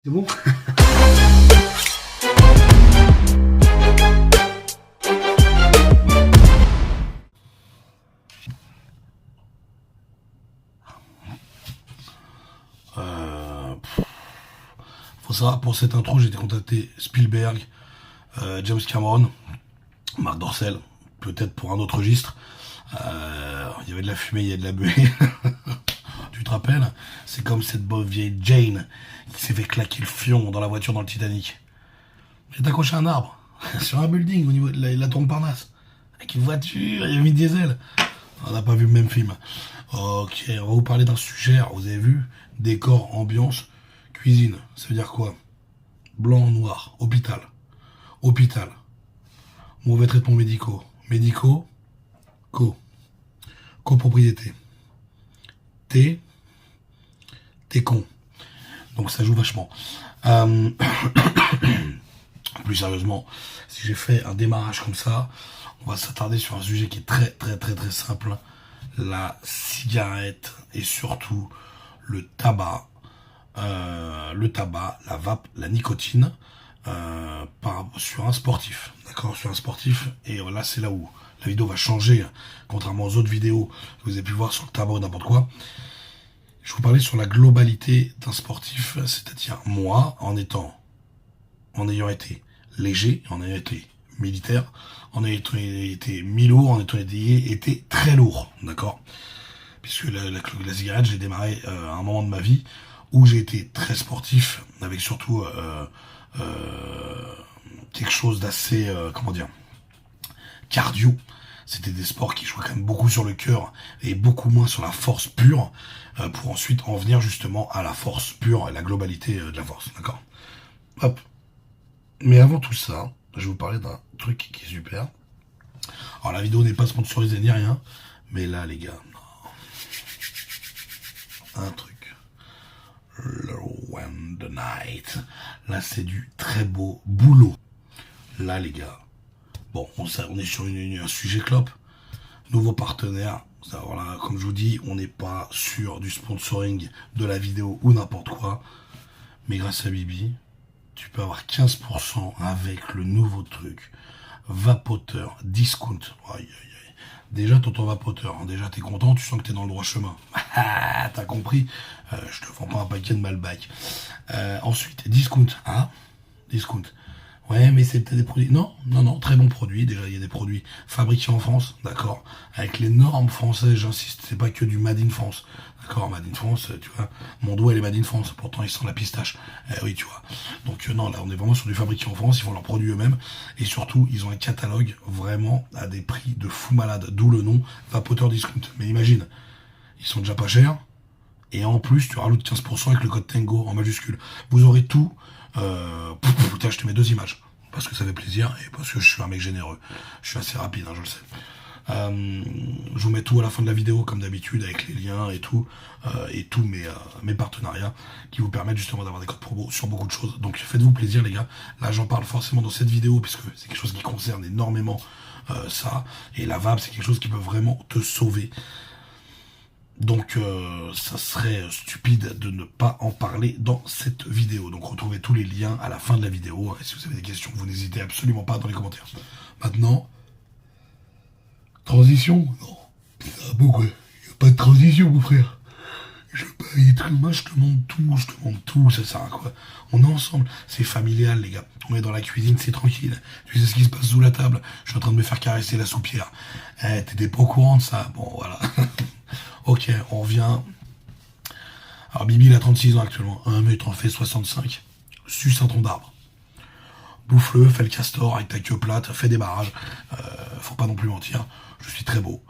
C'est bon? Faut savoir, pour cette intro, j'ai été contacté Spielberg, James Cameron, Marc Dorcel, peut-être pour un autre registre. Il y avait de la fumée, il y a de la buée. Tu te rappelles? C'est comme cette bonne vieille Jane qui s'est fait claquer le fion dans la voiture dans le Titanic. J'ai accroché à un arbre, sur un building au niveau de la tour Montparnasse. Avec une voiture, il y a mis diesel. On n'a pas vu le même film. Ok, on va vous parler d'un sujet. Alors, vous avez vu? Décor, ambiance, cuisine. Ça veut dire quoi? Blanc, noir, hôpital. Hôpital. Mauvais traitements médicaux. Médicaux, copropriété. T'es con. Donc ça joue vachement. Plus sérieusement, si j'ai fait un démarrage comme ça, on va s'attarder sur un sujet qui est très simple. La cigarette et surtout le tabac. La vape, la nicotine sur un sportif. D'accord? Sur un sportif. Et là, c'est là où la vidéo va changer, contrairement aux autres vidéos que vous avez pu voir sur le tabac ou n'importe quoi. Je vous parlais sur la globalité d'un sportif, c'est-à-dire moi, en ayant été léger, en ayant été militaire, en ayant été mi-lourd, en ayant été très lourd, d'accord? Puisque la cigarette, j'ai démarré à un moment de ma vie où j'ai été très sportif, avec surtout quelque chose d'assez, cardio. C'était des sports qui jouaient quand même beaucoup sur le cœur et beaucoup moins sur la force pure, pour ensuite en venir justement à la force pure, à la globalité de la force, d'accord? Hop. Mais avant tout ça, je vais vous parler d'un truc qui est super. Alors la vidéo n'est pas sponsorisée ni rien, mais là les gars, un truc. Low and the night. Là c'est du très beau boulot. Là les gars. Bon, on est sur un sujet clope. Nouveau partenaire. Voilà, comme je vous dis, on n'est pas sur du sponsoring de la vidéo ou n'importe quoi. Mais grâce à Bibi, tu peux avoir 15% avec le nouveau truc. Vapoteur, discount. Aïe, aïe, aïe. Déjà, tonton vapoteur, hein, déjà t'es content, tu sens que t'es dans le droit chemin. T'as compris? Je te vends pas un paquet de Malbec. Ensuite, discount. Hein? Discount. Ouais, mais c'est des produits... Non, très bons produits. Déjà, il y a des produits fabriqués en France, d'accord, avec les normes françaises, j'insiste, c'est pas que du Made in France. D'accord, Made in France, tu vois, mon doigt, il est Made in France, pourtant, il sent la pistache. Oui, tu vois. Donc, non, là, on est vraiment sur du fabriqué en France, ils font leurs produits eux-mêmes, et surtout, ils ont un catalogue vraiment à des prix de fou malade, d'où le nom Vapoteur Discount. Mais imagine, ils sont déjà pas chers, et en plus, tu rajoutes 15% avec le code TANGO en majuscule. Vous aurez tout. Putain, je te mets 2 images parce que ça fait plaisir et parce que je suis un mec généreux. Je suis assez rapide, hein, je le sais. Je vous mets tout à la fin de la vidéo comme d'habitude avec les liens et tous mes partenariats qui vous permettent justement d'avoir des codes promo sur beaucoup de choses. Donc faites-vous plaisir les gars. Là j'en parle forcément dans cette vidéo puisque c'est quelque chose qui concerne énormément ça. Et la vape c'est quelque chose qui peut vraiment te sauver. Donc ça serait stupide de ne pas en parler dans cette vidéo. Donc retrouvez tous les liens à la fin de la vidéo. Et si vous avez des questions, vous n'hésitez absolument pas dans les commentaires. Maintenant, transition? Non. Ah bon quoi, il n'y a pas de transition mon frère. Je veux pas être humain, je te montre tout, ça sert à quoi? On est ensemble, c'est familial les gars. On est dans la cuisine, c'est tranquille. Tu sais ce qui se passe sous la table? Je suis en train de me faire caresser la soupière. T'étais pas au courant de ça? Bon voilà. Ok, on revient. Alors Bibi il a 36 ans actuellement, 1m en fait 65, suce un tronc d'arbre. Bouffe-le, fais le castor avec ta queue plate, fais des barrages, faut pas non plus mentir, je suis très beau.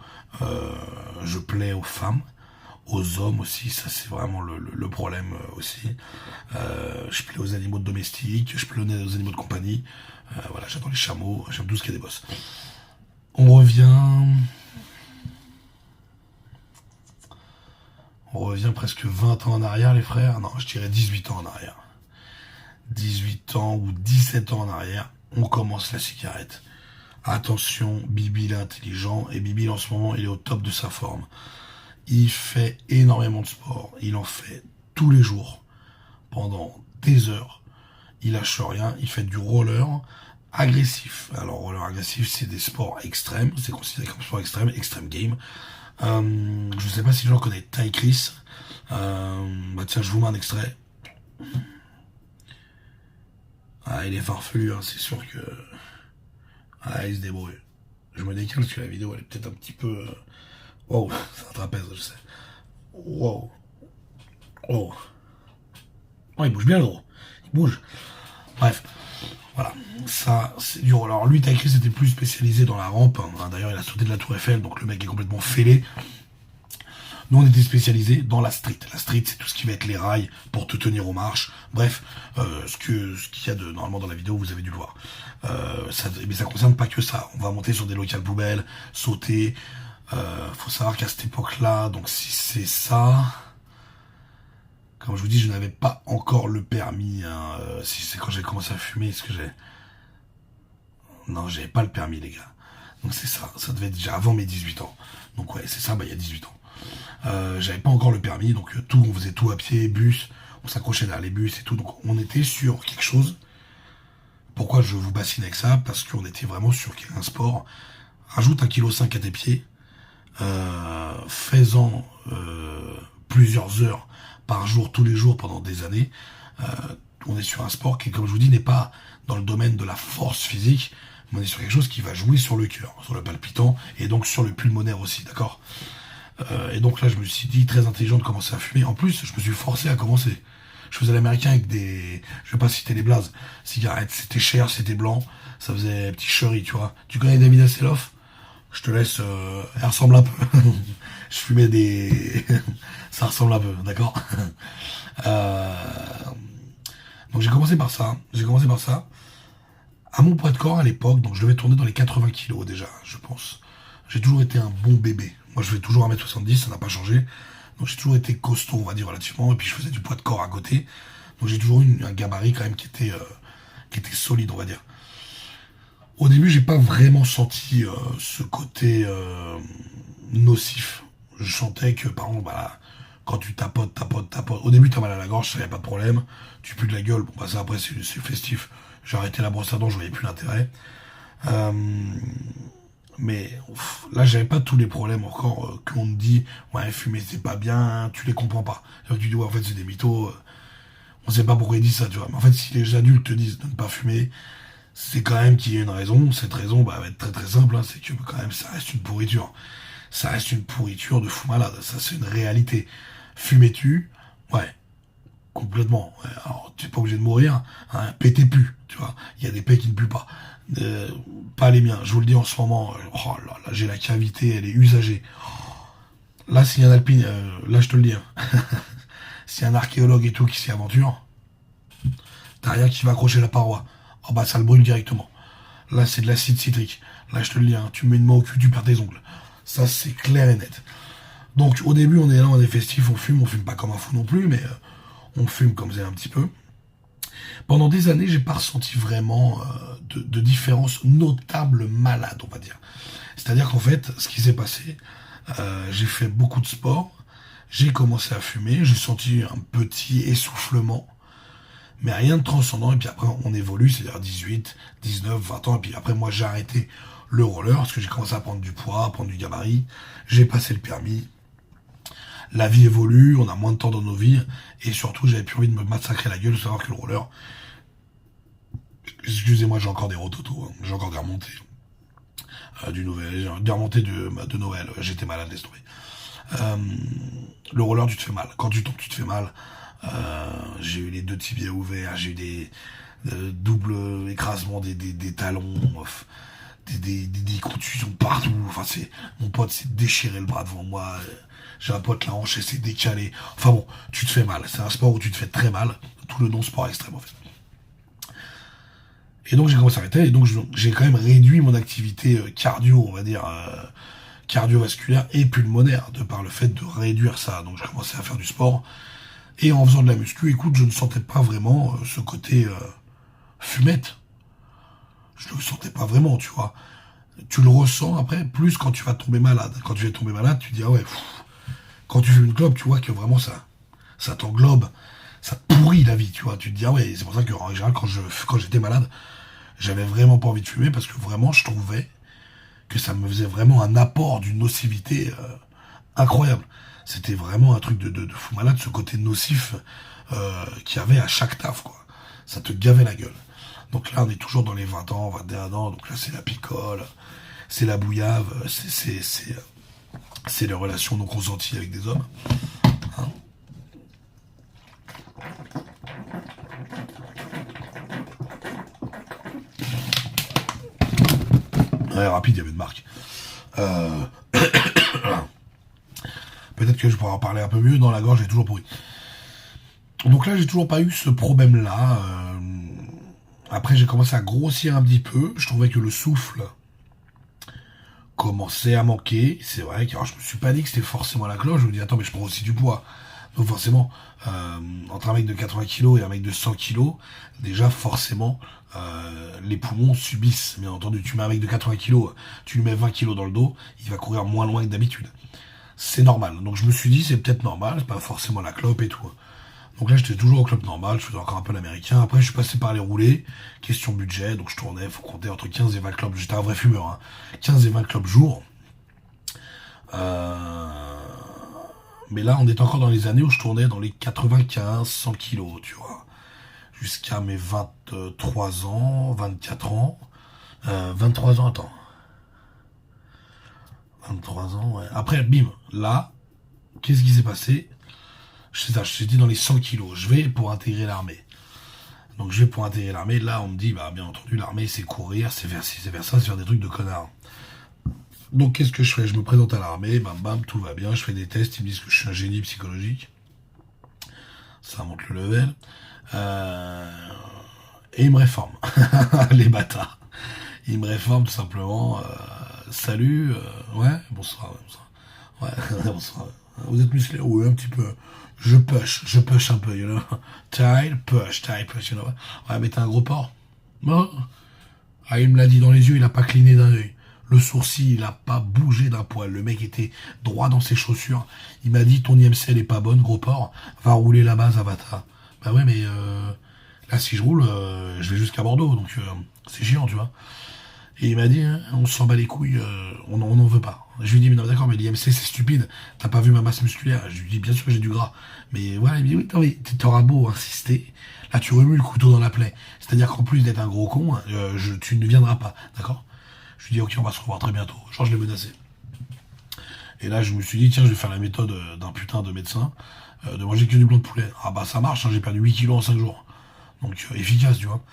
Je plais aux femmes, aux hommes aussi, ça c'est vraiment le problème aussi. Je plais aux animaux domestiques, je plais aux animaux de compagnie. Voilà, j'adore les chameaux, j'aime tout ce qui est des bosses. On revient presque 20 ans en arrière, les frères. Non, je dirais 18 ans en arrière. 18 ans ou 17 ans en arrière, on commence la cigarette. Attention, Bibi il est intelligent et Bibi en ce moment il est au top de sa forme. Il fait énormément de sport, il en fait tous les jours pendant des heures. Il lâche rien, il fait du roller agressif. Alors roller agressif, c'est des sports extrêmes, c'est considéré comme sport extrême, extreme game. Je sais pas si les gens connaissent Ty Chris. Bah tiens, je vous mets un extrait. Ah, il est farfelu, hein, c'est sûr que... Ah, il se débrouille. Je me décale parce que la vidéo, elle est peut-être un petit peu... Wow, c'est un trapèze, je sais. Wow. Oh. Oh, il bouge bien, le gros. Il bouge. Bref. Voilà. Ça, c'est dur. Alors, lui, Ty Chris était plus spécialisé dans la rampe. Hein. D'ailleurs, il a sauté de la Tour Eiffel, donc le mec est complètement fêlé. Nous, on était spécialisés dans la street. La street, c'est tout ce qui va être les rails pour te tenir aux marches. Bref, ce qu'il y a normalement dans la vidéo, vous avez dû le voir. Mais ça concerne pas que ça. On va monter sur des locales poubelles, sauter. Faut savoir qu'à cette époque-là, donc si c'est ça... Comme je vous dis, je n'avais pas encore le permis. Hein. Si c'est quand j'ai commencé à fumer, est-ce que j'ai... Non, j'avais pas le permis, les gars. Donc c'est ça. Ça devait être déjà avant mes 18 ans. Donc ouais, c'est ça, bah il y a 18 ans. J'avais pas encore le permis, donc on faisait tout à pied, bus, on s'accrochait derrière les bus et tout, donc on était sur quelque chose. Pourquoi je vous bassine avec ça? Parce qu'on était vraiment sur un sport. Rajoute 1,5 kg à tes pieds, faisant plusieurs heures par jour, tous les jours, pendant des années. On est sur un sport qui, comme je vous dis, n'est pas dans le domaine de la force physique, mais on est sur quelque chose qui va jouer sur le cœur, sur le palpitant, et donc sur le pulmonaire aussi, d'accord? Et donc là, je me suis dit, très intelligent de commencer à fumer. En plus, je me suis forcé à commencer. Je faisais l'américain avec des... Je vais pas citer les blazes. Cigarettes, c'était cher, c'était blanc. Ça faisait petit chéri, tu vois. Tu connais David Hasselhoff? Je te laisse... Elle ressemble un peu. Je fumais des... Ça ressemble un peu, d'accord? Donc j'ai commencé par ça. À mon poids de corps à l'époque, donc je devais tourner dans les 80 kilos déjà, je pense. J'ai toujours été un bon bébé. Moi, je fais toujours 1m70, ça n'a pas changé. Donc, j'ai toujours été costaud, on va dire, relativement. Et puis, je faisais du poids de corps à côté. Donc, j'ai toujours eu un gabarit, quand même, qui était solide, on va dire. Au début, j'ai pas vraiment senti ce côté nocif. Je sentais que, par exemple, bah, quand tu tapotes. Au début, t'as mal à la gorge, ça y a pas de problème. Tu pues de la gueule. Bon, bah, ça, après, c'est festif. J'ai arrêté la brosse à dents, je voyais plus l'intérêt. Mais là, j'avais pas tous les problèmes encore qu'on me dit, ouais, fumer c'est pas bien, tu les comprends pas. Là, tu dis, ouais, en fait, c'est des mythos, on sait pas pourquoi ils disent ça, tu vois. Mais en fait, si les adultes te disent de ne pas fumer, c'est quand même qu'il y a une raison. Cette raison, bah, va être très très simple, hein, c'est que quand même, ça reste une pourriture. Ça reste une pourriture de fou malade, ça c'est une réalité. Fumais-tu? Ouais. Complètement. Ouais. Alors, tu n'es pas obligé de mourir, hein, pétez plus, tu vois. Il y a des paix qui ne puent pas. Pas les miens, je vous le dis en ce moment, oh là, j'ai la cavité, elle est usagée. Là, s'il y a un alpine, là je te le dis, hein. S'il y a un archéologue et tout qui s'y aventure, t'as rien qui va accrocher la paroi. Oh bah ça le brûle directement. Là, c'est de l'acide citrique. Là, je te le dis, hein, tu mets une main au cul, tu perds tes ongles. Ça, c'est clair et net. Donc, au début, on est là, on est festif, on fume pas comme un fou non plus, mais on fume comme ça un petit peu. Pendant des années, j'ai pas ressenti vraiment de différence notable malade, on va dire. C'est-à-dire qu'en fait, ce qui s'est passé, j'ai fait beaucoup de sport, j'ai commencé à fumer, j'ai senti un petit essoufflement, mais rien de transcendant, et puis après on évolue, c'est-à-dire 18, 19, 20 ans, et puis après moi j'ai arrêté le roller, parce que j'ai commencé à prendre du poids, à prendre du gabarit, j'ai passé le permis, la vie évolue, on a moins de temps dans nos vies, et surtout j'avais plus envie de me massacrer la gueule, de savoir que le roller, excusez-moi, j'ai encore des rototos, hein, j'ai encore des remontées des remontées de Noël, j'étais malade, laisse tomber. Le roller, tu te fais mal, quand tu tombes, tu te fais mal. J'ai eu les 2 tibias ouverts, j'ai eu des doubles écrasements des talons, des contusions partout. Enfin, mon pote s'est déchiré le bras devant moi. J'ai un pote, la hanche, elle s'est décalée. Enfin bon, tu te fais mal. C'est un sport où tu te fais très mal. Tout le nom sport extrême, en fait. Et donc, j'ai commencé à arrêter. Et donc, j'ai quand même réduit mon activité cardio, on va dire, cardiovasculaire et pulmonaire, de par le fait de réduire ça. Donc, j'ai commencé à faire du sport. Et en faisant de la muscu, écoute, je ne sentais pas vraiment ce côté fumette. Je ne le sentais pas vraiment, tu vois. Tu le ressens après, plus quand tu vas tomber malade. Quand tu vas tomber malade, tu dis, ah ouais, quand tu fumes une clope, tu vois que vraiment ça t'englobe. ça te pourrit la vie, tu vois. Tu te dis, ah ouais, c'est pour ça que, en général, quand j'étais malade, j'avais vraiment pas envie de fumer, parce que vraiment, je trouvais que ça me faisait vraiment un apport d'une nocivité incroyable. C'était vraiment un truc de fou malade, ce côté nocif qu'il y avait à chaque taf, quoi. Ça te gavait la gueule. Donc là, on est toujours dans les 20 ans, 21 ans, donc là, c'est la picole, c'est la bouillave, c'est les relations non consenties avec des hommes. Hein. Ouais, rapide, il y avait de marque. Peut-être que je pourrais en parler un peu mieux, dans la gorge, j'ai toujours pourri. Donc là, j'ai toujours pas eu ce problème-là. Après, j'ai commencé à grossir un petit peu. Je trouvais que le souffle commençait à manquer. C'est vrai que alors, je me suis pas dit que c'était forcément la cloche. Je me dis, attends, mais je prends aussi du poids. Donc forcément, entre un mec de 80 kilos et un mec de 100 kilos, déjà forcément, les poumons subissent. Bien entendu, tu mets un mec de 80 kilos, tu lui mets 20 kilos dans le dos, il va courir moins loin que d'habitude. C'est normal. Donc je me suis dit, c'est peut-être normal, c'est pas forcément la clope et tout. Donc là, j'étais toujours au club normal, je faisais encore un peu l'américain. Après, je suis passé par les roulés, question budget, donc je tournais, faut compter entre 15 et 20 clubs. J'étais un vrai fumeur, hein. 15 et 20 clubs jour. Mais là, on est encore dans les années où je tournais dans les 95, 100 kilos, tu vois. Jusqu'à mes 23 ans, 24 ans. 23 ans, attends. 23 ans, ouais. Après, bim, là, qu'est-ce qui s'est passé? J'étais dans les 100 kilos. Je vais pour intégrer l'armée. Donc je vais pour intégrer l'armée. Là, on me dit, bah bien entendu, l'armée, c'est courir, c'est faire ci, c'est faire ça, c'est faire des trucs de connard. Donc qu'est-ce que je fais? Je me présente à l'armée, bam bam, tout va bien, je fais des tests, ils me disent que je suis un génie psychologique. Ça monte le level. Et ils me réforment. Les bâtards. Ils me réforment tout simplement. Salut, ouais, bonsoir, bonsoir. Ouais, bonsoir. Vous êtes musclé? Oui, un petit peu. Je push un peu, you know. Tight, push, you know. Ouais, mais t'as un gros porc. Bon. Ah, il me l'a dit dans les yeux, il a pas cligné d'un œil. Le sourcil, il a pas bougé d'un poil. Le mec était droit dans ses chaussures. Il m'a dit, ton IMC, elle est pas bonne, gros porc. Va rouler la base, Avatar. Bah ouais, mais là, si je roule, je vais jusqu'à Bordeaux, donc c'est chiant, tu vois. Et il m'a dit, hein, on s'en bat les couilles, on n'en veut pas. Je lui dis, mais non, d'accord, mais l'IMC, c'est stupide. T'as pas vu ma masse musculaire? Je lui dis, bien sûr que j'ai du gras. Mais voilà, il me dit, oui, non, mais t'auras beau insister. Là, tu remues le couteau dans la plaie. C'est-à-dire qu'en plus d'être un gros con, tu ne viendras pas, d'accord? Je lui dis, ok, on va se revoir très bientôt. Genre, je l'ai menacé. Et là, je me suis dit, tiens, je vais faire la méthode d'un putain de médecin, de manger que du blanc de poulet. Ah bah, ça marche, hein, j'ai perdu 8 kilos en 5 jours. Donc, efficace, tu vois.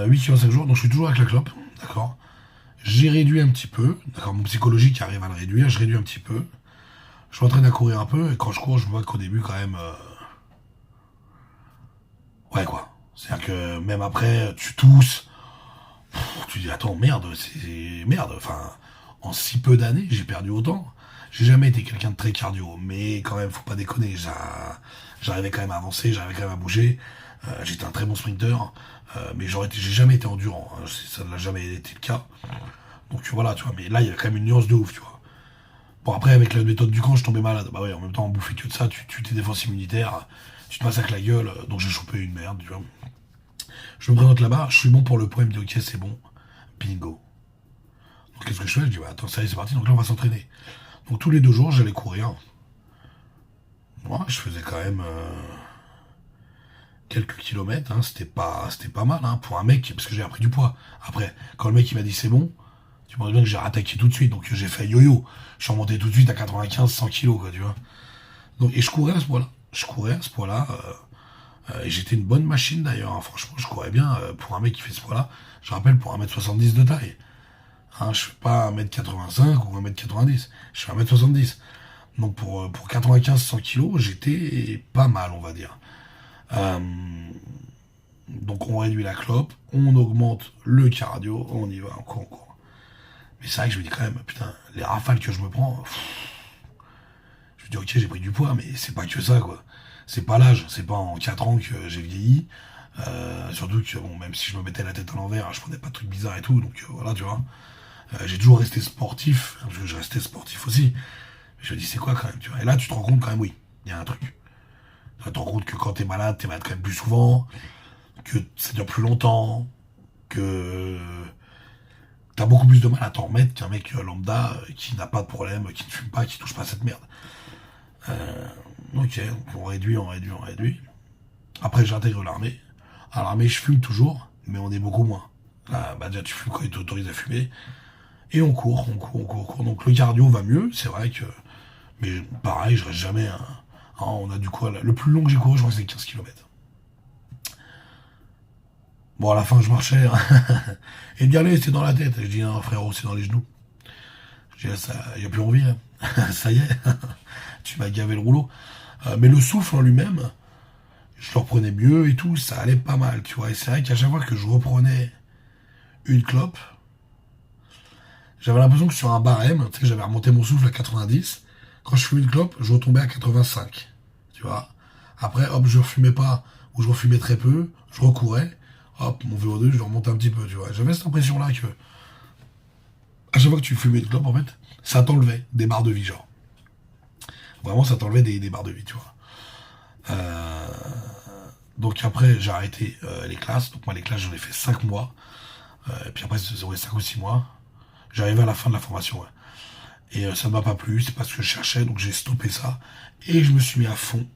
8 kilos en 5 jours, donc je suis toujours avec la clope, d'accord. J'ai réduit un petit peu, d'accord, mon psychologique arrive à le réduire, je réduis un petit peu. Je m'entraîne à courir un peu, et quand je cours, je vois qu'au début, quand même... Ouais, quoi. C'est-à-dire que même après, tu tousses, tu dis, attends, merde, c'est... Merde, enfin, en si peu d'années, j'ai perdu autant. J'ai jamais été quelqu'un de très cardio, mais quand même, faut pas déconner, j'arrivais quand même à avancer, j'arrivais quand même à bouger. J'étais un très bon sprinter, mais j'ai jamais été endurant, hein, ça ne l'a jamais été le cas. Donc voilà, tu vois, mais là il y a quand même une nuance de ouf, tu vois. Bon après avec la méthode du camp, je tombais malade. Bah ouais, en même temps on bouffait que de ça, tu tes défenses immunitaires, tu te massacres la gueule, donc j'ai chopé une merde, tu vois. Je me présente là-bas, je suis bon pour le point, il me dit ok c'est bon, bingo. Donc qu'est-ce que je fais? Je dis bah attends, ça y est c'est parti, donc là on va s'entraîner. Donc tous les 2 jours j'allais courir. Moi je faisais quand même quelques kilomètres, hein, c'était pas mal, hein, pour un mec, parce que j'ai appris du poids. Après, quand le mec il m'a dit c'est bon, tu vois bien que j'ai rattaqué tout de suite, donc j'ai fait yo-yo. Je suis remonté tout de suite à 95, 100 kilos, quoi, tu vois. Donc, et je courais à ce poids-là. Je courais à ce poids-là, et j'étais une bonne machine d'ailleurs, hein, franchement, je courais bien, pour un mec qui fait ce poids-là. Je rappelle, pour 1m70 de taille. Hein, je fais pas 1m85 ou 1m90, je fais 1m70. Donc pour 95, 100 kilos, j'étais pas mal, on va dire. Euh, donc on réduit la clope, on augmente le cardio, on y va, on court. Mais c'est vrai que je me dis quand même, putain, les rafales que je me prends, je me dis ok j'ai pris du poids, mais c'est pas que ça quoi. C'est pas l'âge, c'est pas en 4 ans que j'ai vieilli. Surtout que bon, même si je me mettais la tête à l'envers, je prenais pas de trucs bizarres et tout, donc voilà tu vois. J'ai toujours resté sportif, parce que je restais sportif aussi. Mais je me dis c'est quoi quand même, tu vois. Et là tu te rends compte quand même, oui, il y a un truc. Tu te rends compte que quand t'es malade quand même plus souvent, que ça dure plus longtemps, que t'as beaucoup plus de mal à t'en remettre qu'un mec lambda qui n'a pas de problème, qui ne fume pas, qui touche pas à cette merde. Ok, donc on réduit. Après, j'intègre l'armée. À l'armée, je fume toujours, mais on est beaucoup moins. Là, bah déjà, tu fumes quand il t'autorise à fumer. Et on court. Donc le cardio va mieux, c'est vrai que... Mais pareil, je reste jamais... on a du coup... Le plus long que j'ai couru, je crois que c'est 15 kilomètres. Bon, à la fin, je marchais. Et d'y aller, c'est dans la tête. Je dis, non, frérot, c'est dans les genoux. Je dis, ça, y a plus envie. Ça y est. Tu m'as gavé le rouleau. Mais le souffle en lui-même, je le reprenais mieux et tout, ça allait pas mal, tu vois. Et c'est vrai qu'à chaque fois que je reprenais une clope, j'avais l'impression que sur un barème, tu sais, j'avais remonté mon souffle à 90. Quand je fumais une clope, je retombais à 85, tu vois. Après, hop, je refumais pas, ou je refumais très peu, je recourais, hop, mon VO2, je le remontais un petit peu, tu vois. J'avais cette impression-là que, à chaque fois que tu fumais une clope, en fait, ça t'enlevait des barres de vie, genre. Vraiment, ça t'enlevait des barres de vie, tu vois. Donc après, j'ai arrêté les classes. Donc moi, les classes, j'en ai fait 5 mois. Et puis après, c'est 5 ou 6 mois. J'arrivais à la fin de la formation, ouais. Et ça ne m'a pas plu, c'est pas ce que je cherchais, donc j'ai stoppé ça. Et je me suis mis à fond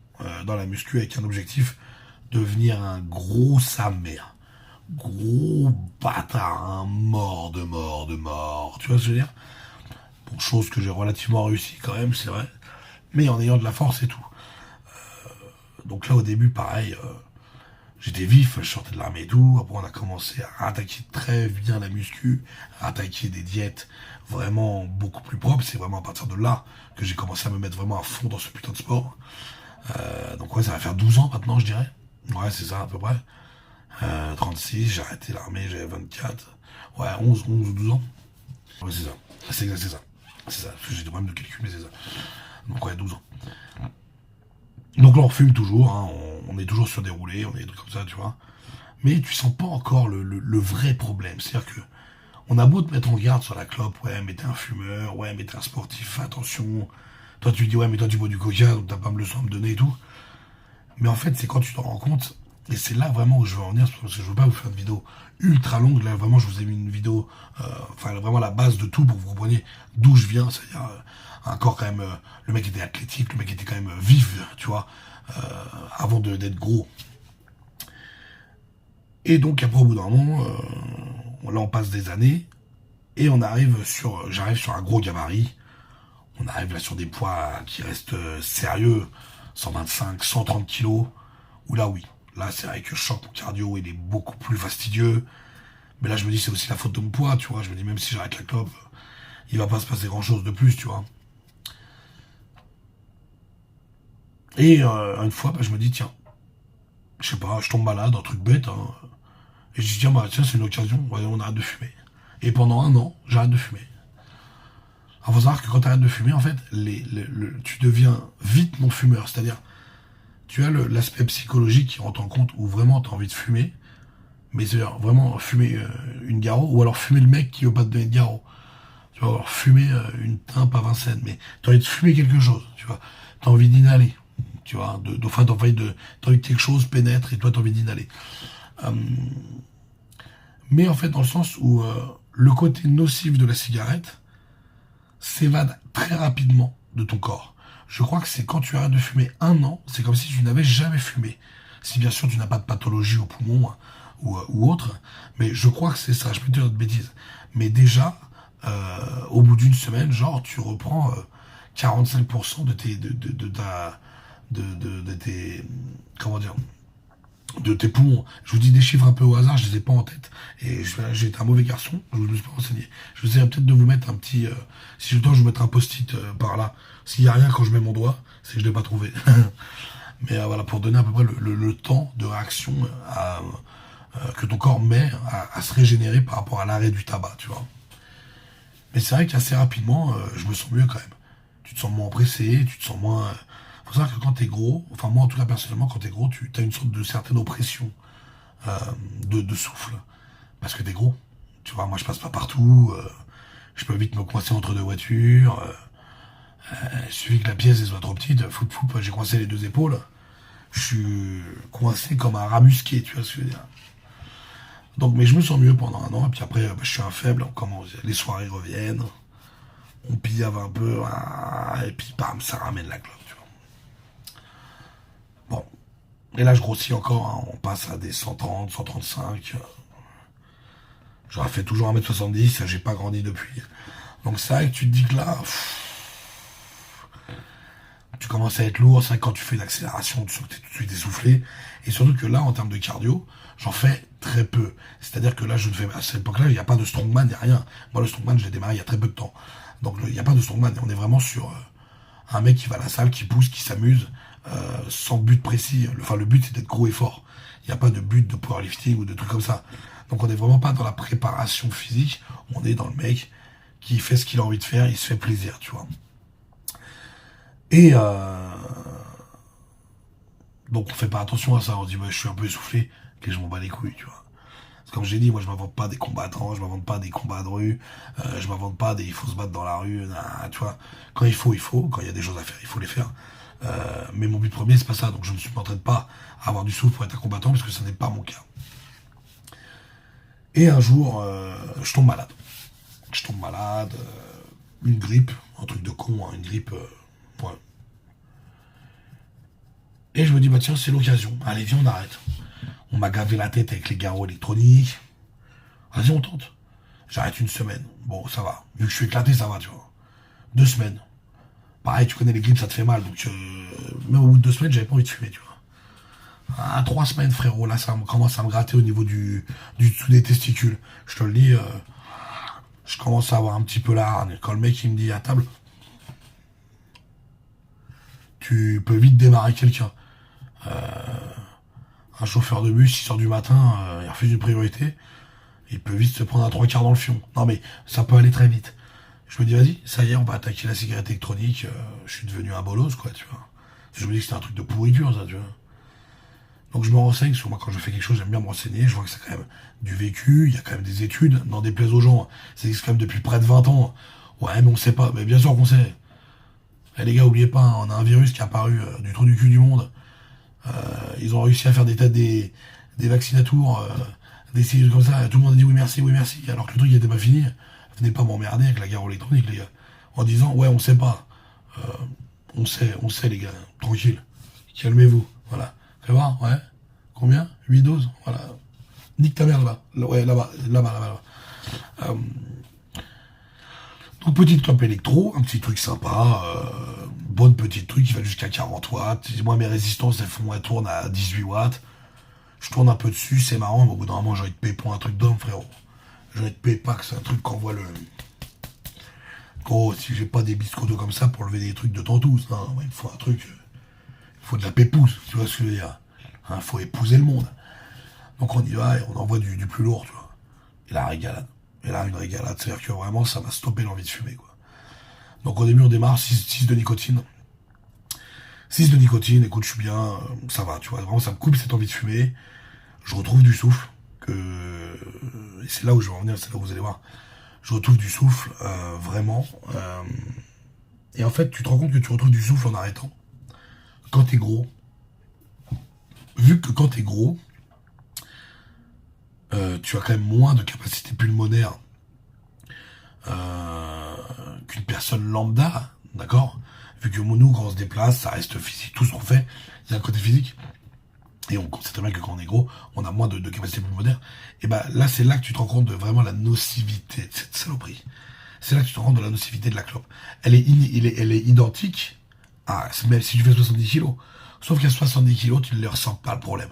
dans la muscu avec un objectif, devenir un gros sa mère. Gros bâtard, un mort de mort. Tu vois ce que je veux dire? Bon, chose que j'ai relativement réussi quand même, c'est vrai. Mais en ayant de la force et tout. Donc là, au début, pareil, j'étais vif, je sortais de l'armée et tout. Après, on a commencé à attaquer très bien la muscu, à attaquer des diètes vraiment beaucoup plus propres. C'est vraiment à partir de là que j'ai commencé à me mettre vraiment à fond dans ce putain de sport. Donc ouais, ça va faire 12 ans maintenant, je dirais. Ouais, c'est ça, à peu près. 36, j'ai arrêté l'armée, j'avais 24. Ouais, 11 ou 12 ans. Ouais, c'est ça. C'est ça. C'est ça, parce que j'ai des problèmes de calcul, mais c'est ça. Donc ouais, 12 ans. Donc là, on fume toujours, hein, on est toujours sur des roulés, on est des trucs comme ça, tu vois. Mais tu sens pas encore le vrai problème. C'est-à-dire que on a beau te mettre en garde sur la clope, ouais, mais t'es un fumeur, ouais, mais t'es un sportif, fais attention. Toi, tu dis, ouais, mais toi, tu bois du coca, donc t'as pas le leçon à me donner et tout. Mais en fait, c'est quand tu te rends compte, et c'est là vraiment où je veux en venir, parce que je veux pas vous faire une vidéo ultra longue. Là, vraiment, je vous ai mis une vidéo, enfin, vraiment la base de tout pour que vous compreniez d'où je viens. C'est-à-dire, un corps quand même, le mec était athlétique, le mec était quand même vif, tu vois, avant d'être gros. Et donc, après, au bout d'un moment, là, on passe des années, et j'arrive sur un gros gabarit. On arrive là sur des poids qui restent sérieux, 125, 130 kilos, où là, oui. Là, c'est vrai que je sens que mon cardio, il est beaucoup plus fastidieux. Mais là, je me dis, c'est aussi la faute de mon poids, tu vois. Je me dis, même si j'arrête la clope, il va pas se passer grand-chose de plus, tu vois. Et une fois, bah, je me dis, tiens, je sais pas, je tombe malade, un truc bête, hein. Et je dis, tiens, bah, tiens, c'est une occasion, ouais, on arrête de fumer. Et pendant 1 an, j'arrête de fumer. Il faut savoir que quand tu arrêtes de fumer, en fait, tu deviens vite non-fumeur. C'est-à-dire, tu as l'aspect psychologique qui rentre en compte où vraiment tu as envie de fumer, mais c'est vraiment fumer une Garo, ou alors fumer le mec qui veut pas te donner de Garo. Tu vas alors fumer une timpe à Vincennes, mais tu as envie de fumer quelque chose, tu vois. Tu as envie d'inhaler, tu vois. Enfin, t'as envie que quelque chose pénètre et toi, tu as envie d'inhaler. Mais en fait, dans le sens où le côté nocif de la cigarette s'évade très rapidement de ton corps. Je crois que c'est quand tu arrêtes de fumer 1 an, c'est comme si tu n'avais jamais fumé. Si bien sûr tu n'as pas de pathologie au poumon ou autre, mais je crois que c'est ça, je peux te dire de bêtises. Mais déjà, au bout d'une semaine, genre, tu reprends 45% de tes, comment dire, de tes poumons. Je vous dis des chiffres un peu au hasard, je les ai pas en tête. Et j'ai été un mauvais garçon, je ne me suis pas renseigné. Je vous essaierai peut-être de vous mettre un petit... si j'ai le temps, je vous mettrai un post-it par là. S'il n'y a rien quand je mets mon doigt, c'est que je ne l'ai pas trouvé. Mais voilà, pour donner à peu près le temps de réaction que ton corps met à se régénérer par rapport à l'arrêt du tabac, tu vois. Mais c'est vrai qu'assez rapidement, je me sens mieux quand même. Tu te sens moins pressé, tu te sens moins... Faut savoir que quand t'es gros, enfin moi en tout cas personnellement, quand t'es gros, tu as une sorte de certaine oppression de souffle. Parce que t'es gros. Tu vois, moi je passe pas partout, je peux vite me coincer entre deux voitures, il suffit que la pièce elle soit trop petite, j'ai coincé les deux épaules, je suis coincé comme un rat musqué, tu vois ce que je veux dire. Donc, mais je me sens mieux pendant un an, et puis après, je suis un faible, les soirées reviennent, on pillave un peu, et puis bam, ça ramène la clope, tu vois. Bon, et là je grossis encore, hein, on passe à des 130, 135, j'aurais fait toujours 1m70, j'ai pas grandi depuis. Donc c'est vrai que tu te dis que là, tu commences à être lourd, c'est vrai que quand tu fais une accélération, tu sens que tu es tout de suite essoufflé, et surtout que là, en termes de cardio, j'en fais très peu. C'est-à-dire que là, je ne fais à cette époque-là, il n'y a pas de strongman, il n'y a rien. Moi, le strongman, je l'ai démarré il y a très peu de temps. Donc il n'y a pas de strongman, on est vraiment sur un mec qui va à la salle, qui pousse, qui s'amuse, sans but précis. Enfin, le but, c'est d'être gros et fort. Il n'y a pas de but de powerlifting ou de trucs comme ça. Donc on n'est vraiment pas dans la préparation physique, on est dans le mec qui fait ce qu'il a envie de faire, il se fait plaisir, tu vois. Et donc on fait pas attention à ça, on se dit ouais, je suis un peu essoufflé, que je m'en bats les couilles, tu vois. Parce que comme j'ai dit, moi je m'invente pas des combattants, je m'invente pas des combats de rue, je m'invente pas des il faut se battre dans la rue, tu vois. Quand il faut, quand il y a des choses à faire, il faut les faire. Mais mon but premier c'est pas ça, donc je ne m'entraîne pas à avoir du souffle pour être un combattant, parce que ce n'est pas mon cas. Et un jour, je tombe malade. Une grippe, un truc de con, hein, une grippe, ouais. Et je me dis, bah tiens, c'est l'occasion. Allez, viens, on arrête. On m'a gavé la tête avec les garrots électroniques. Vas-y, on tente. J'arrête une semaine. Bon, ça va. Vu que je suis éclaté, ça va, tu vois. 2 semaines. Pareil, tu connais les grippes, ça te fait mal. Donc, même au bout de 2 semaines, j'avais pas envie de fumer, tu vois. À 3 semaines, frérot, là, ça commence à me gratter au niveau du dessous des testicules. Je te le dis, je commence à avoir un petit peu la hargne. Quand le mec, il me dit à table, tu peux vite démarrer quelqu'un. Un chauffeur de bus, 6 heures du matin, il refuse une priorité, il peut vite se prendre un 3 quarts dans le fion. Non mais ça peut aller très vite. Je me dis vas-y, ça y est, on va attaquer la cigarette électronique, je suis devenu un bolos, quoi, tu vois. Je me dis que c'était un truc de pourriture, ça, tu vois. Donc je me renseigne, parce que moi quand je fais quelque chose, j'aime bien me renseigner, je vois que c'est quand même du vécu, il y a quand même des études, n'en déplaise aux gens, ça existe quand même depuis près de 20 ans. Ouais, mais on sait pas, mais bien sûr qu'on sait. Eh, les gars, oubliez pas, hein, on a un virus qui est apparu du trou du cul du monde. Ils ont réussi à faire des vaccinatours, des cellules comme ça. Tout le monde a dit oui merci, alors que le truc n'était pas fini. Venez pas m'emmerder avec la guerre électronique, les gars. En disant ouais, on sait pas. On sait les gars, tranquille. Calmez-vous, voilà. Fais voir, ouais. Combien 8 doses, voilà. Nique ta mère là-bas. Ouais, là-bas. Donc petite clope électro, un petit truc sympa, bonne petite truc qui va jusqu'à 40 watts. Moi mes résistances elles tournent à 18 watts. Je tourne un peu dessus, c'est marrant, mais au bout d'un moment j'ai envie de payer pour un truc d'homme, frérot. J'ai envie de payer pas que c'est un truc qu'on voit le. Gros, si j'ai pas des biscottos comme ça pour lever des trucs de tantous, non, il faut un truc. Il faut de la pépouze, tu vois ce que je veux dire. Il faut épouser le monde. Donc on y va et on envoie du plus lourd, tu vois. Et la régalade. Et là, une régalade, c'est-à-dire que vraiment, ça m'a stoppé l'envie de fumer, quoi. Donc au début, on démarre, 6 de nicotine. 6 de nicotine, écoute, je suis bien, ça va, tu vois. Vraiment, ça me coupe cette envie de fumer. Je retrouve du souffle. Et c'est là où je vais en venir, c'est là où vous allez voir. Je retrouve du souffle, vraiment. Et en fait, tu te rends compte que tu retrouves du souffle en arrêtant. Quand t'es gros. Vu que quand t'es gros, tu as quand même moins de capacité pulmonaire qu'une personne lambda, d'accord. Vu que nous, quand on se déplace, ça reste physique. Tout ce qu'on fait, il y a un côté physique. Et on sait très bien que quand on est gros, on a moins de capacité pulmonaire. Et bah là, c'est là que tu te rends compte de vraiment la nocivité de cette saloperie. C'est là que tu te rends compte de la nocivité de la clope. Elle est identique à, même si tu fais 70 kilos. Sauf qu'à 70 kilos, tu ne les ressens pas le problème.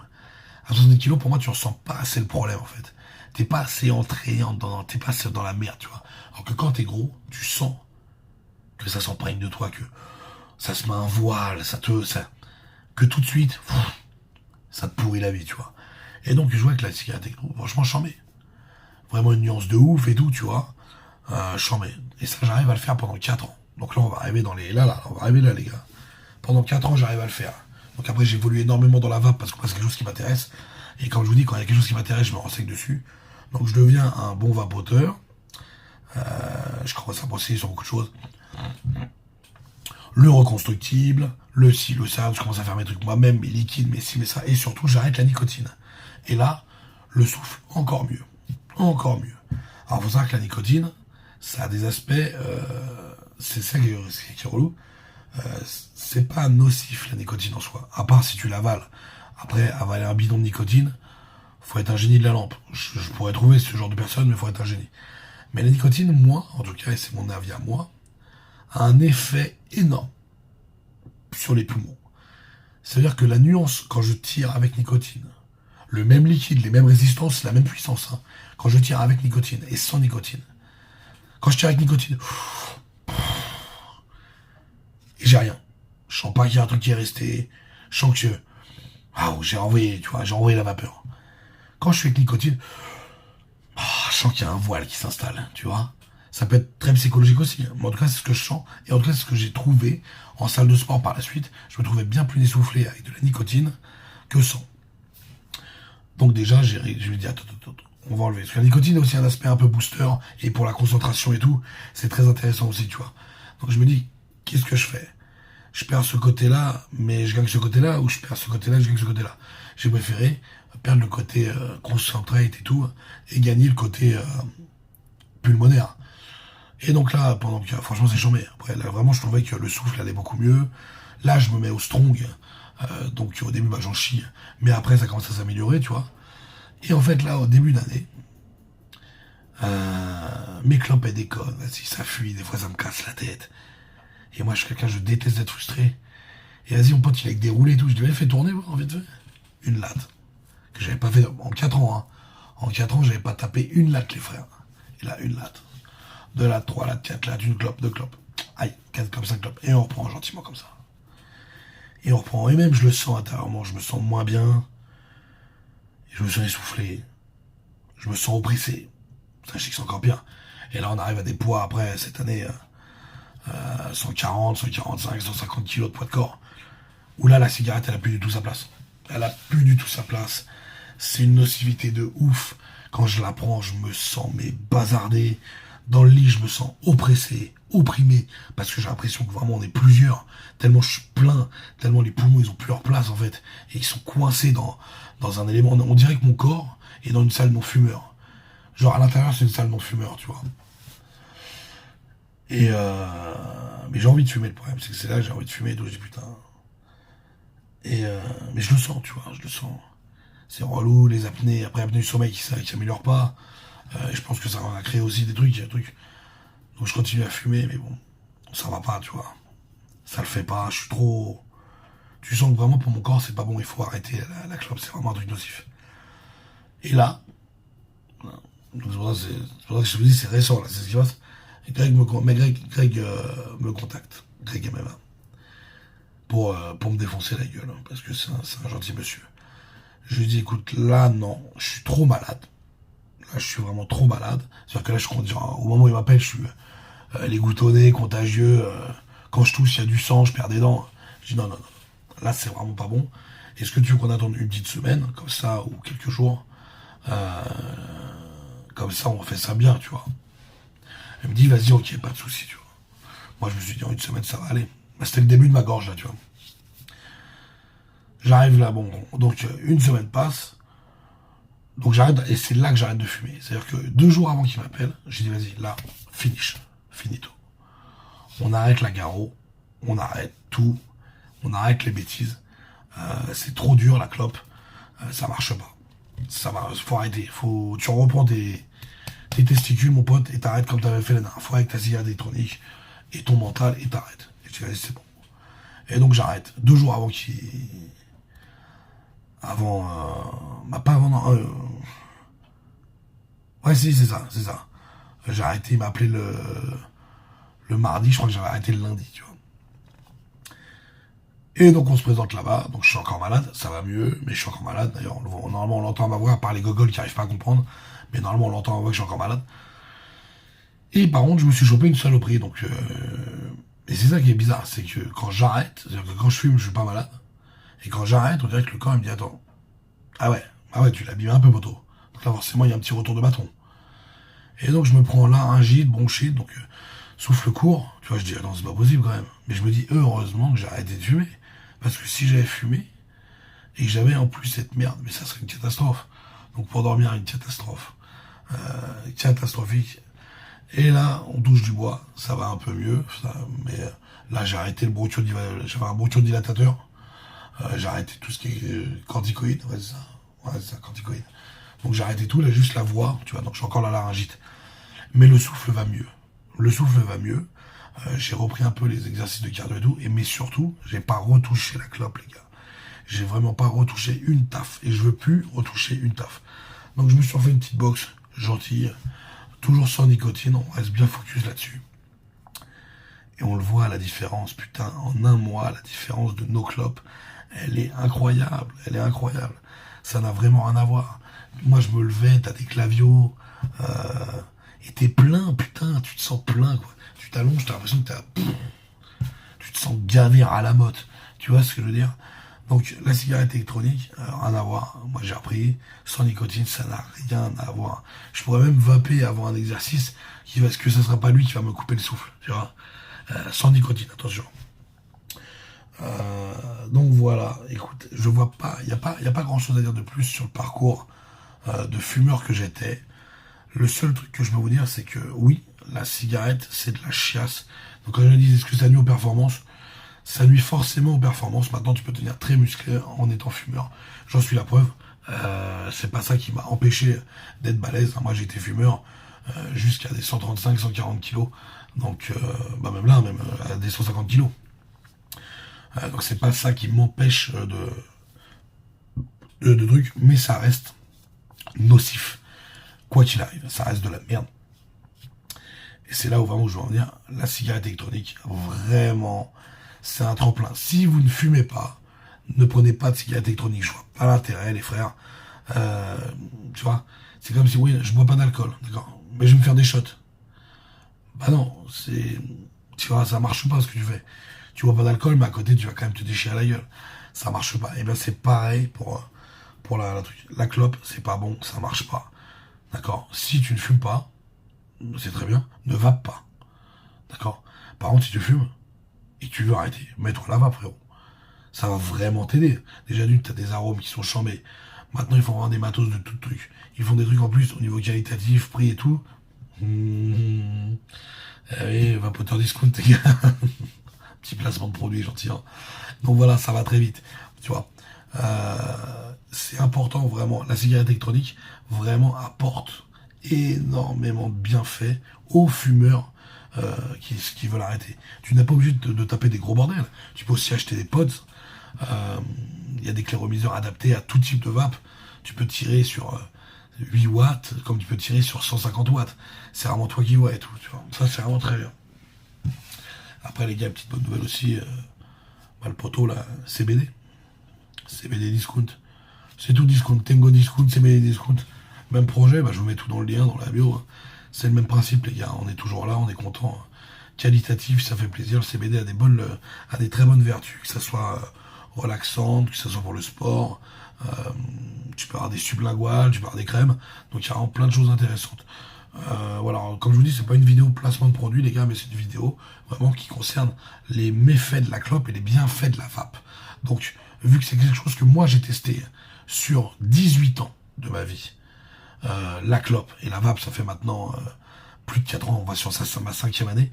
À 70 kilos, pour moi, tu ressens pas assez le problème, en fait. T'es pas assez entré t'es pas assez dans la merde, tu vois. Alors que quand t'es gros, tu sens que ça s'emprègne de toi, que ça se met un voile, que tout de suite, ça te pourrit la vie, tu vois. Et donc, je vois avec la cigarette électro, franchement, j'en mets. Vraiment une nuance de ouf et tout, tu vois. J'en mets. Et ça, j'arrive à le faire pendant 4 ans. Donc là, on va arriver on va arriver là, les gars. Pendant 4 ans, j'arrive à le faire. Donc après, j'ai évolué énormément dans la vape parce que c'est quelque chose qui m'intéresse. Et comme je vous dis, quand il y a quelque chose qui m'intéresse, je me renseigne dessus. Donc je deviens un bon vapoteur. Je commence à bosser sur beaucoup de choses. le reconstructible, le ci, le ça, je commence à faire mes trucs moi-même, mes liquides, mes ci, mes ça, et surtout j'arrête la nicotine. Et là, le souffle, encore mieux. Encore mieux. Alors faut savoir que la nicotine, ça a des aspects, c'est ça qui est relou, c'est pas nocif la nicotine en soi, à part si tu l'avales. Après, avaler un bidon de nicotine, faut être un génie de la lampe. Je pourrais trouver ce genre de personne, mais faut être un génie. Mais la nicotine, moi, en tout cas, et c'est mon avis à moi, a un effet énorme sur les poumons. C'est-à-dire que la nuance, quand je tire avec nicotine, le même liquide, les mêmes résistances, la même puissance, hein, quand je tire avec nicotine et sans nicotine, quand je tire avec nicotine, et j'ai rien. Je sens pas qu'il y a un truc qui est resté, je sens que j'ai envoyé, tu vois, j'ai envoyé la vapeur. Quand je suis avec nicotine, je sens qu'il y a un voile qui s'installe, tu vois. Ça peut être très psychologique aussi, hein. Mais en tout cas, c'est ce que je sens. Et en tout cas, c'est ce que j'ai trouvé en salle de sport par la suite. Je me trouvais bien plus essoufflé avec de la nicotine que sans. Donc déjà, je lui ai dit, attends, on va enlever. Parce que la nicotine a aussi un aspect un peu booster. Et pour la concentration et tout, c'est très intéressant aussi, tu vois. Donc je me dis, qu'est-ce que je fais? Je perds ce côté-là, mais je gagne ce côté-là, ou je perds ce côté-là, je gagne ce côté-là. J'ai préféré perdre le côté concentrate et tout, et gagner le côté pulmonaire. Et donc là, pendant que, franchement, c'est chambé. Après, là, vraiment, je trouvais que le souffle allait beaucoup mieux. Là, je me mets au strong. Donc, au début, j'en chie. Mais après, ça commence à s'améliorer, tu vois. Et en fait, là, au début d'année, mes clopes, elles déconnent. Vas-y, ça fuit. Des fois, ça me casse la tête. Et moi, je suis quelqu'un, je déteste être frustré. Et vas-y, mon pote, il a déroulé et tout. Je lui ai fait tourner, en fait, une latte. Que j'avais pas fait en 4 ans, hein. En 4 ans, j'avais pas tapé une latte, les frères. Et là, une latte. 2 lattes, 3 lattes, 4 lattes, une clope, 2 clopes. Aïe, 4 clopes, 5 clopes. Et on reprend gentiment comme ça. Et on reprend. Et même, je le sens intérieurement. Je me sens moins bien. Et je me sens essoufflé. Je me sens oppressé. Sachez que c'est encore pire. Et là, on arrive à des poids après, cette année, 140, 145, 150 kilos de poids de corps. Où là, la cigarette, elle a plus du tout sa place. Elle a plus du tout sa place. C'est une nocivité de ouf. Quand je la prends, je me sens bazardé. Dans le lit, je me sens oppressé, opprimé, parce que j'ai l'impression que vraiment on est plusieurs, tellement je suis plein, tellement les poumons ils ont plus leur place en fait, et ils sont coincés dans un élément. On dirait que mon corps est dans une salle non-fumeur. Genre à l'intérieur c'est une salle non-fumeur, tu vois. Et mais j'ai envie de fumer, le problème c'est que c'est là que j'ai envie de fumer, donc je dis putain. Et mais je le sens, tu vois, je le sens. C'est relou, les apnées, après apnées du sommeil qui s'améliore pas. Je pense que ça va créer aussi des trucs. Donc je continue à fumer, mais bon, ça va pas, tu vois. Ça le fait pas, je suis trop... Tu sens que vraiment pour mon corps, c'est pas bon, il faut arrêter la clope, c'est vraiment un truc nocif. Et là, donc c'est pour ça que je te dis, c'est récent, là, c'est ce qui se passe. Et Greg me contacte, Greg MMA, pour me défoncer la gueule, hein, parce que c'est un gentil monsieur. Je lui dis, écoute, là, non, je suis trop malade. Là, je suis vraiment trop malade. C'est-à-dire que là, au moment où il m'appelle, je suis les gouttes au nez, contagieux. Quand je tousse, il y a du sang, je perds des dents. Je dis non. Là, c'est vraiment pas bon. Est-ce que tu veux qu'on attende une petite semaine, comme ça, ou quelques jours comme ça, on fait ça bien, tu vois. Elle me dit, vas-y, ok, pas de souci, tu vois. Moi, je me suis dit, en une semaine, ça va aller. Bah, c'était le début de ma gorge, là, tu vois. J'arrive là, bon. Donc, une semaine passe. Donc j'arrête, et c'est là que j'arrête de fumer. C'est-à-dire que 2 jours avant qu'il m'appelle, j'ai dit vas-y, là, finito. On arrête la garo, on arrête tout, on arrête les bêtises. C'est trop dur la clope, ça marche pas. Faut arrêter, tu reprends tes testicules, mon pote, et t'arrêtes comme t'avais fait la dernière fois avec ta cigarette électronique et ton mental, et t'arrêtes. Et je dis vas-y, c'est bon. Et donc j'arrête. 2 jours avant pas avant, non, ouais, si, c'est ça. J'ai arrêté, il m'a appelé le mardi, je crois que j'avais arrêté le lundi, tu vois. Et donc on se présente là-bas, donc je suis encore malade, ça va mieux, mais je suis encore malade, d'ailleurs, normalement on l'entend à ma voix, à part les gogoles qui n'arrivent pas à comprendre, mais normalement on l'entend à ma voix que je suis encore malade. Et par contre, je me suis chopé une saloperie, donc... Et c'est ça qui est bizarre, c'est que quand j'arrête, c'est-à-dire que quand je fume, je suis pas malade, et quand j'arrête, on dirait que le corps il me dit, attends, ah ouais, tu l'abîmes un peu, poteau. Donc là, forcément, il y a un petit retour de bâton. Et donc, je me prends là un gîte, bon shit, donc souffle court, tu vois, je dis, ah non, c'est pas possible quand même. Mais je me dis, heureusement que j'ai arrêté de fumer. Parce que si j'avais fumé, et que j'avais en plus cette merde, mais ça serait une catastrophe. Donc pour dormir, une catastrophe. Catastrophique. Et là, on touche du bois, ça va un peu mieux, mais là j'ai arrêté le j'avais un bronchodilatateur, j'ai arrêté tout ce qui est corticoïde, ouais c'est ça, corticoïde. Donc j'ai arrêté tout, là juste la voix, tu vois, donc j'ai encore la laryngite. Mais le souffle va mieux, j'ai repris un peu les exercices de cardio et tout, mais surtout, j'ai pas retouché la clope les gars. J'ai vraiment pas retouché une taf, et je veux plus retoucher une taf. Donc je me suis refait une petite box gentille, toujours sans nicotine, on reste bien focus là-dessus. Et on le voit, la différence, putain, en un mois, la différence de nos clopes, elle est incroyable, Ça n'a vraiment rien à voir. Moi, je me levais, t'as des clavios, et t'es plein, putain, tu te sens plein, quoi. Tu t'allonges, t'as l'impression que tu te sens gavé à la motte. Tu vois ce que je veux dire? Donc, la cigarette électronique, rien à voir. Moi, j'ai appris, sans nicotine, ça n'a rien à voir. Je pourrais même vaper avant un exercice, parce que ça sera pas lui qui va me couper le souffle, tu vois. Sans nicotine, attention. Donc voilà, écoute, je vois pas, il y a pas grand chose à dire de plus sur le parcours de fumeur que j'étais. Le seul truc que je peux vous dire, c'est que oui, la cigarette, c'est de la chiasse. Donc quand je dis, est-ce que ça nuit aux performances? Ça nuit forcément aux performances. Maintenant, tu peux devenir très musclé en étant fumeur. J'en suis la preuve. C'est pas ça qui m'a empêché d'être balèze. Moi, j'ai été fumeur jusqu'à des 135, 140 kilos. Donc, même là, à des 150 kilos. Donc, c'est pas ça qui m'empêche de trucs, mais ça reste nocif. Quoi qu'il arrive, ça reste de la merde. Et c'est là où vraiment je veux en venir. La cigarette électronique, vraiment, c'est un tremplin. Si vous ne fumez pas, ne prenez pas de cigarette électronique. Je vois pas l'intérêt, les frères. Tu vois, c'est comme si, oui, je bois pas d'alcool, d'accord, mais je vais me faire des shots. Bah non, tu vois, ça marche pas ce que tu fais. Tu bois pas d'alcool, mais à côté, tu vas quand même te déchirer la gueule. Ça marche pas. Et bien, c'est pareil pour la truc. La clope, c'est pas bon, ça marche pas. D'accord? Si tu ne fumes pas, c'est très bien, ne vape pas. D'accord? Par contre, si tu fumes, et que tu veux arrêter, mets-toi la vape, frérot. Ça va vraiment t'aider. Déjà d'une, t'as des arômes qui sont chambés. Maintenant, il faut avoir des matos de tout truc. Ils font des trucs en plus au niveau qualitatif, prix et tout. Oui, vapoteur discount, les gars. Petit placement de produit, gentil. Hein. Donc voilà, ça va très vite. Tu vois. C'est important, vraiment. La cigarette électronique, vraiment, apporte énormément de bienfaits aux fumeurs qui veulent arrêter. Tu n'es pas obligé de taper des gros bordels. Tu peux aussi acheter des pods. Il y a des clairomiseurs adaptés à tout type de vape. Tu peux tirer sur 8 watts, comme tu peux tirer sur 150 watts. C'est vraiment toi qui vois et tout. Tu vois. Ça, c'est vraiment très bien. Après, les gars, petite bonne nouvelle aussi. Le poteau, là, CBD. CBD discount. C'est tout discount. Tango discount, CBD discount. Même projet, je vous mets tout dans le lien, dans la bio. Hein. C'est le même principe, les gars. On est toujours là, on est content. Qualitatif, ça fait plaisir. Le CBD a des très bonnes vertus, que ça soit relaxante, que ça soit pour le sport. Tu peux avoir des sublinguales, tu peux avoir des crèmes. Donc il y a vraiment plein de choses intéressantes. Voilà, comme je vous dis, c'est pas une vidéo placement de produit, les gars, mais c'est une vidéo vraiment qui concerne les méfaits de la clope et les bienfaits de la vape. Donc, vu que c'est quelque chose que moi j'ai testé sur 18 ans de ma vie, la clope et la vape, ça fait maintenant plus de 4 ans, on va sur ça, c'est ma 5e année.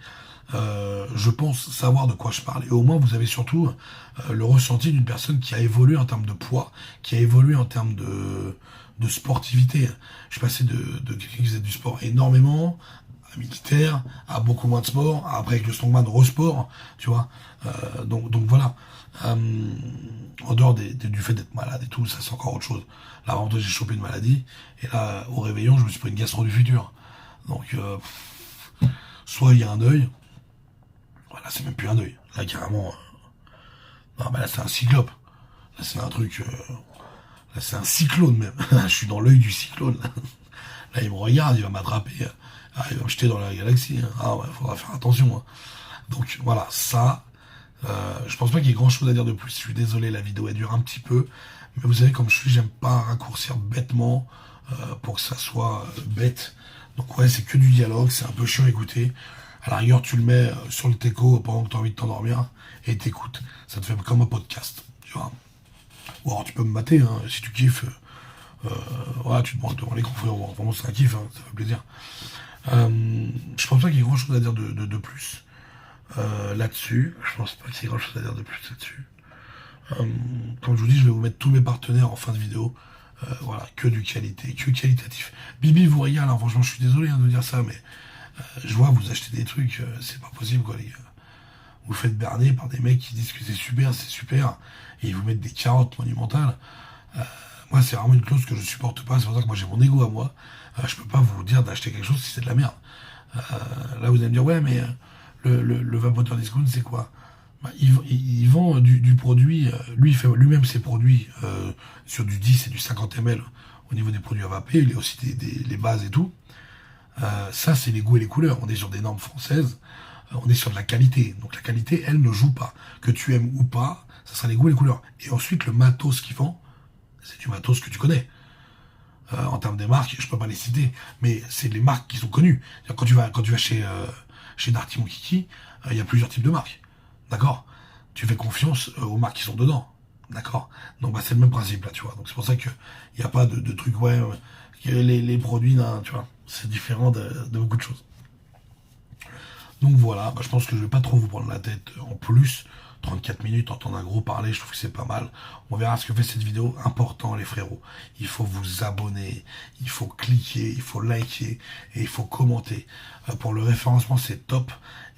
Je pense savoir de quoi je parle. Et au moins, vous avez surtout le ressenti d'une personne qui a évolué en termes de poids, qui a évolué en termes de sportivité. Je suis passé de quelqu'un qui faisait du sport énormément, à militaire, à beaucoup moins de sport, après avec le strongman resport, tu vois. Donc voilà. En dehors du fait d'être malade et tout, ça c'est encore autre chose. Là, avant j'ai chopé une maladie, et là, au réveillon, je me suis pris une gastro du futur. Donc, soit il y a un deuil, voilà, c'est même plus un deuil. Là, carrément, non, là, c'est un cyclope. Là, c'est un truc, là, c'est un cyclone même. Je suis dans l'œil du cyclone. Là, il me regarde, il va m'attraper. Il va me jeter dans la galaxie. Hein. Ah ouais, faudra faire attention. Hein. Donc, voilà, ça... je pense pas qu'il y ait grand chose à dire de plus. Je suis désolé, la vidéo elle dure un petit peu, mais vous savez comme je suis, j'aime pas raccourcir bêtement pour que ça soit bête. Donc ouais, c'est que du dialogue, c'est un peu chiant à écouter. À la rigueur, tu le mets sur le teco pendant que tu as envie de t'endormir et t'écoutes. Ça te fait comme un podcast, tu vois. Ou alors tu peux me mater, hein, si tu kiffes. Voilà, tu te branles devant l'écran, frérot. Vraiment, c'est un kiff, hein, ça fait plaisir. Je pense pas qu'il y ait grand chose à dire de plus là-dessus. Je pense pas qu'il y ait grand chose à dire de plus là-dessus. Comme je vous dis, je vais vous mettre tous mes partenaires en fin de vidéo. Voilà, que du qualité, que qualitatif. Bibi vous régale, hein, franchement, je suis désolé hein, de dire ça, mais je vois, vous achetez des trucs, c'est pas possible, quoi, les gars. Vous faites berner par des mecs qui disent que c'est super, et ils vous mettent des carottes monumentales. Moi, c'est vraiment une clause que je supporte pas. C'est pour ça que moi, j'ai mon ego à moi. Je peux pas vous dire d'acheter quelque chose si c'est de la merde. Là, vous allez me dire, ouais, mais le vapoteur discount, c'est quoi? Bah, il vend du produit. Lui, il fait lui-même ses produits sur du 10 et du 50 ml au niveau des produits à vaper. Il y a aussi les bases et tout. Ça, c'est les goûts et les couleurs. On est sur des normes françaises. On est sur de la qualité. Donc la qualité, elle ne joue pas. Que tu aimes ou pas, ça sera les goûts et les couleurs. Et ensuite, le matos qu'il vend, c'est du matos que tu connais. En termes des marques, je peux pas les citer, mais c'est les marques qui sont connues. Quand tu vas chez Darty Mon Kiki, il y a plusieurs types de marques. D'accord? Tu fais confiance aux marques qui sont dedans. D'accord? Donc bah, c'est le même principe là, tu vois. Donc c'est pour ça qu'il n'y a pas de trucs, ouais, les produits, là, tu vois, c'est différent de beaucoup de choses. Donc voilà, bah, je pense que je vais pas trop vous prendre la tête en plus. 34 minutes, entendre un gros parler, je trouve que c'est pas mal. On verra ce que fait cette vidéo. Important les frérots, il faut vous abonner, il faut cliquer, il faut liker et il faut commenter. Pour le référencement, c'est top.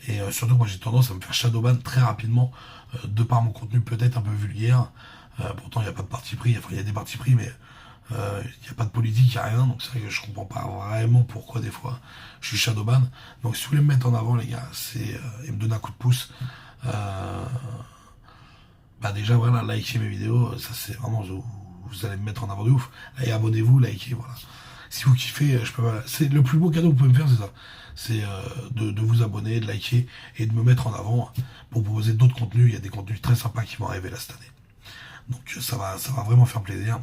Et surtout, moi j'ai tendance à me faire shadowban très rapidement, de par mon contenu peut-être un peu vulgaire. Pourtant, il n'y a pas de parti pris, enfin il y a des partis pris, mais il n'y a pas de politique, il n'y a rien, donc c'est vrai que je comprends pas vraiment pourquoi des fois je suis shadowban. Donc si vous voulez me mettre en avant les gars, c'est et me donner un coup de pouce. Bah déjà voilà, likez mes vidéos, ça c'est vraiment vous allez me mettre en avant de ouf. Et abonnez-vous, likez, voilà. Si vous kiffez, je peux voilà. C'est le plus beau cadeau que vous pouvez me faire, c'est ça. C'est de vous abonner, de liker et de me mettre en avant pour proposer d'autres contenus. Il y a des contenus très sympas qui vont arriver là cette année. Donc ça va vraiment faire plaisir.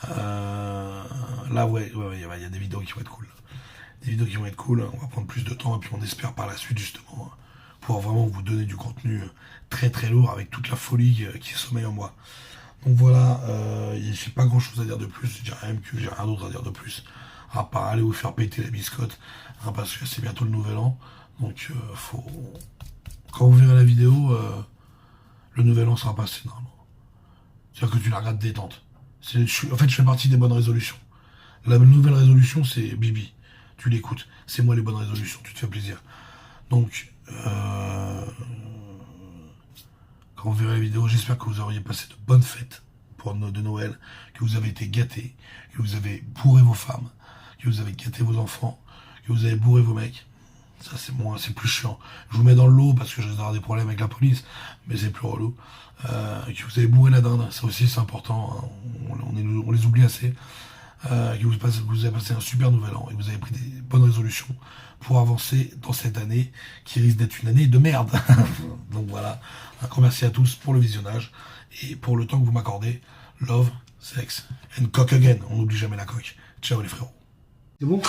Là ouais, il y a des vidéos qui vont être cool. Des vidéos qui vont être cool, on va prendre plus de temps et puis on espère par la suite justement pouvoir vraiment vous donner du contenu très très lourd avec toute la folie qui sommeille en moi. Donc voilà, j'ai pas grand chose à dire de plus, j'ai rien d'autre à dire de plus, à part aller vous faire péter la biscotte, hein, parce que c'est bientôt le nouvel an, donc quand vous verrez la vidéo, le nouvel an sera passé normalement. C'est-à-dire que tu la regardes détente. En fait, je fais partie des bonnes résolutions. La nouvelle résolution, c'est Bibi. Tu l'écoutes. C'est moi les bonnes résolutions. Tu te fais plaisir. Donc, quand vous verrez la vidéo, j'espère que vous auriez passé de bonnes fêtes de Noël, que vous avez été gâtés, que vous avez bourré vos femmes, que vous avez gâté vos enfants, que vous avez bourré vos mecs. Ça, c'est moi, c'est plus chiant. Je vous mets dans le lot parce que je vais avoir des problèmes avec la police, mais c'est plus relou. Que vous avez bourré la dinde, ça aussi c'est important, hein. On les oublie assez. Que vous avez passé un super nouvel an et que vous avez pris des bonnes résolutions pour avancer dans cette année qui risque d'être une année de merde. Donc voilà, un grand merci à tous pour le visionnage et pour le temps que vous m'accordez. Love, sex and cock again. On n'oublie jamais la coque. Ciao les frérots. C'est bon?